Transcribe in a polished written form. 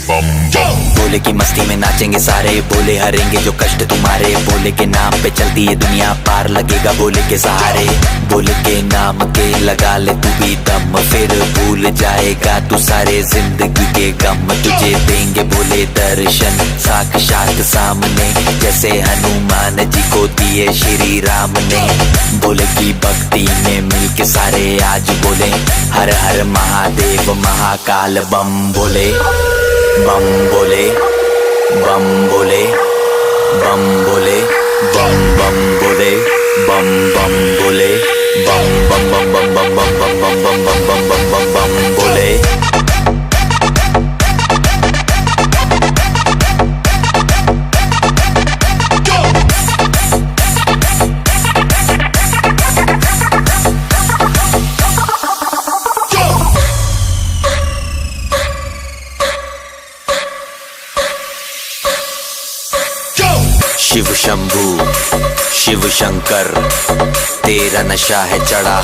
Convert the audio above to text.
बम बम। भोले की मस्ती में नाचेंगे सारे, भोले हरेंगे जो कष्ट तुम्हारे। भोले के नाम पे चलती है दुनिया, पार लगेगा भोले के सहारे। भोले के नाम के लगा ले तू भी दम, फिर भूल जाएगा तू सारे जिंदगी के गम। तुझे देंगे भोले दर्शन साक्षात सामने, जैसे हनुमान जी को दिए श्री राम ने। भोले की भक्ति में मिलके सारे आज बोले, हर हर महादेव महाकाल बम भोले। बम भोले, बम भोले, बम भोले, बम बम भोले, बम बम भोले, बम बम बम बम बम बम बम बम बम बम बम बम बम भोले। शिव शंभू शिव शंकर तेरा नशा है चढ़ा।